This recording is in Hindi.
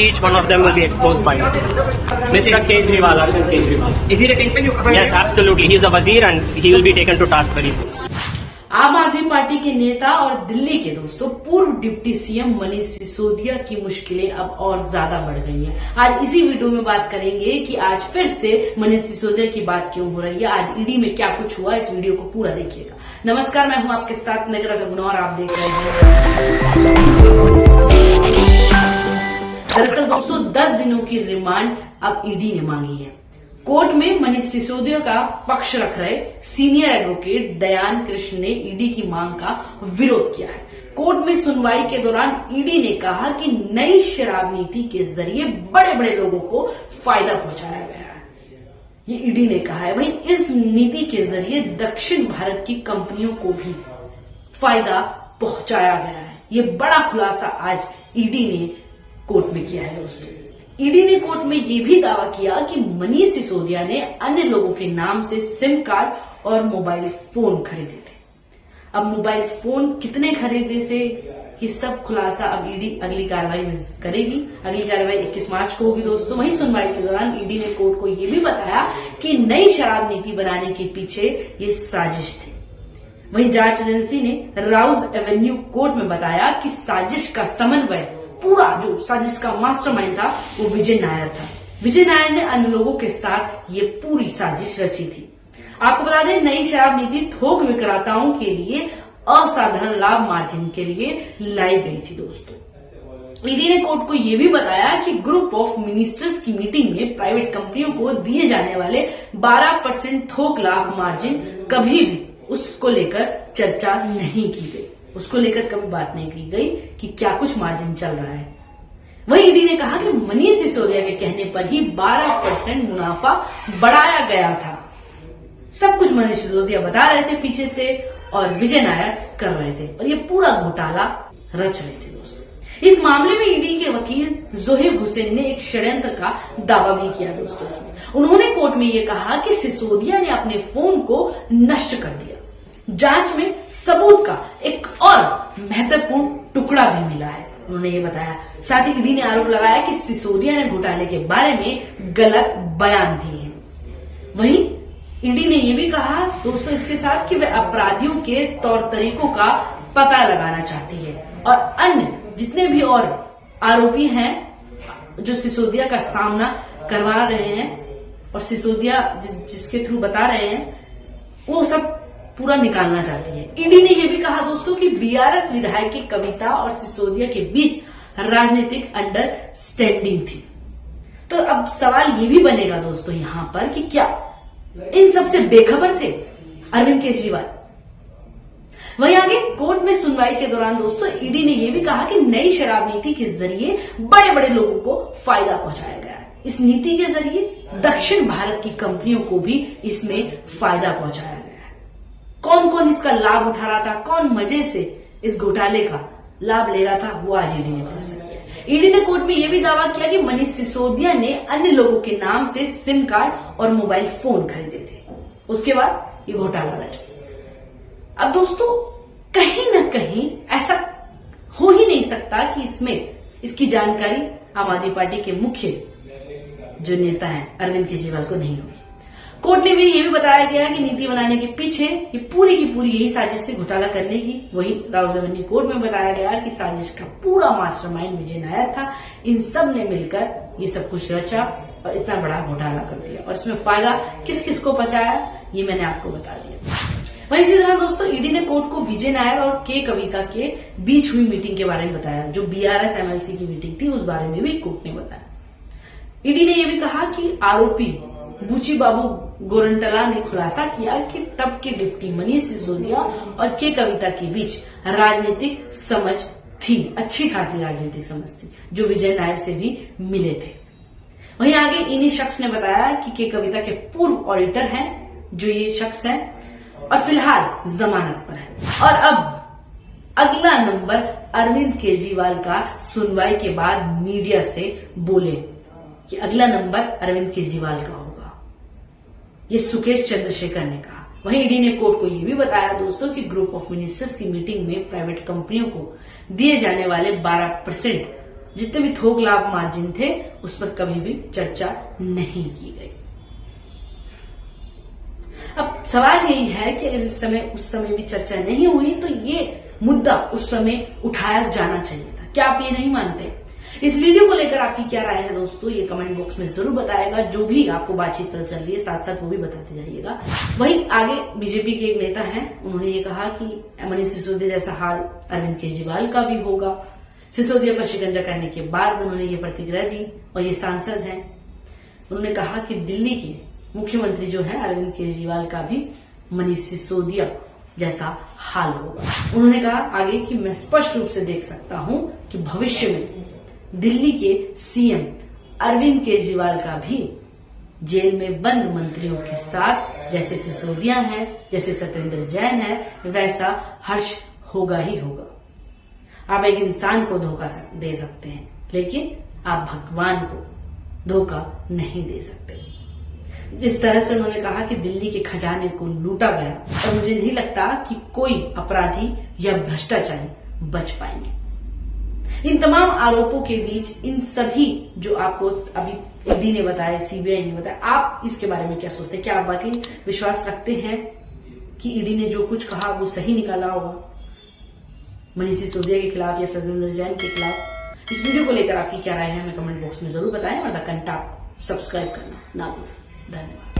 each one of them will be exposed by Mr. Kejriwal, Arvind Kejriwal. Is he the kingpin you cover? Yes, absolutely. He's the wazir and he will be taken to task very soon. आम आदमी पार्टी के नेता और दिल्ली के दोस्तों पूर्व डिप्टी सीएम मनीष सिसोदिया की मुश्किलें अब और ज्यादा बढ़ गई हैं। आज इसी वीडियो में बात करेंगे कि आज फिर से मनीष सिसोदिया की बात क्यों हो रही है, आज ईडी में क्या कुछ हुआ, इस वीडियो को पूरा देखिएगा। नमस्कार, मैं हूं आपके साथ नगरा रघुनौर, आप देख रहे हैं। दरअसल दोस्तों 10 दिनों की रिमांड अब ईडी ने मांगी है। कोर्ट में मनीष सिसोदिया का पक्ष रख रहे सीनियर एडवोकेट दयान कृष्ण ने ईडी की मांग का विरोध किया है। कोर्ट में सुनवाई के दौरान ईडी ने कहा कि नई शराब नीति के जरिए बड़े बड़े लोगों को फायदा पहुंचाया गया है, ये ईडी ने कहा है। वहीं इस नीति के जरिए दक्षिण भारत की कंपनियों को भी फायदा पहुंचाया गया है। ये बड़ा खुलासा आज ईडी ने कोर्ट में किया है दोस्तों। ईडी ने कोर्ट में यह भी दावा किया कि मनीष सिसोदिया ने अन्य लोगों के नाम से सिम कार्ड और मोबाइल फोन खरीदे थे। अब मोबाइल फोन कितने खरीदे थे, ये सब खुलासा अब ईडी अगली कार्रवाई में करेगी। अगली कार्रवाई 21 मार्च को होगी दोस्तों। वहीं सुनवाई के दौरान ईडी ने कोर्ट को यह भी बताया कि नई शराब नीति बनाने के पीछे ये साजिश थी। वहीं जांच एजेंसी ने राउज एवेन्यू कोर्ट में बताया कि साजिश का समन्वय, पूरा जो साजिश का मास्टरमाइंड था वो विजय नायर था। विजय नायर ने अन्य लोगों के साथ ये पूरी साजिश रची थी। आपको बता दें, नई शराब नीति थोक विक्रेताओं के लिए असाधारण लाभ मार्जिन के लिए लाई गई थी दोस्तों। ईडी ने कोर्ट को यह भी बताया कि ग्रुप ऑफ मिनिस्टर्स की मीटिंग में प्राइवेट कंपनियों को दिए जाने वाले 12% थोक लाभ मार्जिन कभी भी उसको लेकर चर्चा नहीं की गई, उसको लेकर कभी बात नहीं की गई कि क्या कुछ मार्जिन चल रहा है। वहीं ईडी ने कहा कि मनीष सिसोदिया के कहने पर ही 12% मुनाफा बढ़ाया गया था। सब कुछ मनीष सिसोदिया बता रहे थे पीछे से और विजय नायर कर रहे थे और ये पूरा घोटाला रच रहे थे दोस्तों। इस मामले में ईडी के वकील जोहेब हुसैन ने एक षड्यंत्र का दावा भी किया दोस्तों। इसमें उन्होंने कोर्ट में ये कहा कि सिसोदिया ने अपने फोन को नष्ट कर दिया। जांच में सबूत का एक और महत्वपूर्ण टुकड़ा भी मिला है, उन्होंने ये बताया। साथ ही ईडी ने आरोप लगाया कि सिसोदिया ने घोटाले के बारे में गलत बयान दिए हैं। वहीं ईडी ने यह भी कहा दोस्तों इसके साथ कि वह अपराधियों के तौर तरीकों का पता लगाना चाहती है और अन्य जितने भी और आरोपी हैं जो सिसोदिया का सामना करवा रहे हैं और सिसोदिया जिसके थ्रू बता रहे हैं, वो सब पूरा निकालना चाहती है। ईडी ने यह भी कहा दोस्तों कि बीआरएस विधायक की कविता और सिसोदिया के बीच राजनीतिक अंडरस्टैंडिंग थी। तो अब सवाल ये भी बनेगा दोस्तों यहां पर कि क्या इन सबसे बेखबर थे अरविंद केजरीवाल। वहीं आगे कोर्ट में सुनवाई के दौरान दोस्तों ईडी ने यह भी कहा कि नई शराब नीति के जरिए बड़े बड़े लोगों को फायदा पहुंचाया गया है। इस नीति के जरिए दक्षिण भारत की कंपनियों को भी इसमें फायदा पहुंचाया गया है। कौन कौन इसका लाभ उठा रहा था, कौन मजे से इस घोटाले का लाभ ले रहा था, वो आज ईडी ने खुलासा किया। ईडी ने कोर्ट में यह भी दावा किया कि मनीष सिसोदिया ने अन्य लोगों के नाम से सिम कार्ड और मोबाइल फोन खरीदे थे। उसके बाद ये घोटाला रचा। अब दोस्तों कहीं ना कहीं ऐसा हो ही नहीं सकता कि इसमें इसकी जानकारी आम आदमी पार्टी के मुख्य जो नेता हैं अरविंद केजरीवाल को नहीं होगी। कोर्ट ने भी ये भी बताया गया कि नीति बनाने के पीछे ये पूरी की पूरी यही साजिश से घोटाला करने की। वही राउज एवेन्यू कोर्ट में बताया गया कि साजिश का पूरा मास्टरमाइंड विजय नायर था। इन सब ने मिलकर ये सब कुछ रचा और इतना बड़ा घोटाला कर दिया और इसमें फायदा किस किस को पहुंचाया ये मैंने आपको बता दिया। वहीं इसी तरह दोस्तों ईडी ने कोर्ट को विजय नायर और के कविता के बीच हुई मीटिंग के बारे में बताया। जो बीआरएस एमएलसी की मीटिंग थी उस बारे में भी कोर्ट ने बताया। ईडी ने यह भी कहा कि आरोपी बुची बाबू गोरंटला ने खुलासा किया कि तब के डिप्टी मनीष सिसोदिया और के कविता के बीच राजनीतिक समझ थी, अच्छी खासी राजनीतिक समझ थी, जो विजय नायर से भी मिले थे। वहीं आगे इन्हीं शख्स ने बताया कि के कविता के पूर्व ऑडिटर हैं जो ये शख्स हैं और फिलहाल जमानत पर है। और अब अगला नंबर अरविंद केजरीवाल का सुनवाई के बाद मीडिया से बोले कि अगला नंबर अरविंद केजरीवाल का होगा, ये सुकेश चंद्रशेखर ने कहा। वहीं ईडी ने कोर्ट को यह भी बताया दोस्तों कि ग्रुप ऑफ मिनिस्टर्स की मीटिंग में प्राइवेट कंपनियों को दिए जाने वाले 12% जितने भी थोक लाभ मार्जिन थे उस पर कभी भी चर्चा नहीं की गई। अब सवाल यही है कि अगर उस समय भी चर्चा नहीं हुई तो ये मुद्दा उस समय उठाया जाना चाहिए था। क्या आप ये नहीं मानते? इस वीडियो को लेकर आपकी क्या राय है दोस्तों, ये कमेंट बॉक्स में जरूर बताएगा। जो भी आपको बातचीत पता चल रही है साथ साथ वो भी बताते जाइएगा। वहीं आगे बीजेपी के एक नेता हैं, उन्होंने ये कहा कि मनीष सिसोदिया जैसा हाल अरविंद केजरीवाल का भी होगा। सिसोदिया पर शिकंजा करने के बाद उन्होंने ये प्रतिक्रिया दी और ये सांसद हैं। उन्होंने कहा कि दिल्ली के मुख्यमंत्री जो है अरविंद केजरीवाल का भी मनीष सिसोदिया जैसा हाल होगा। उन्होंने कहा आगे कि मैं स्पष्ट रूप से देख सकता हूं कि भविष्य में दिल्ली के सीएम अरविंद केजरीवाल का भी जेल में बंद मंत्रियों के साथ जैसे सिसोदिया है, जैसे सत्येंद्र जैन है, वैसा हर्ष होगा ही होगा। आप एक इंसान को धोखा दे सकते हैं लेकिन आप भगवान को धोखा नहीं दे सकते। जिस तरह से उन्होंने कहा कि दिल्ली के खजाने को लूटा गया और मुझे नहीं लगता कि कोई अपराधी या भ्रष्टाचारी बच पाएंगे। इन तमाम आरोपों के बीच इन सभी जो आपको अभी ईडी ने बताया, सीबीआई ने बताया, आप इसके बारे में क्या सोचते हैं? क्या आप बाकी विश्वास रखते हैं कि ईडी ने जो कुछ कहा वो सही निकाला होगा मनीष सिसोदिया के खिलाफ या सत्येंद्र जैन के खिलाफ? इस वीडियो को लेकर आपकी क्या राय है हमें कमेंट बॉक्स में जरूर बताएं और द कंटेंट को सब्सक्राइब करना ना भूलें। धन्यवाद।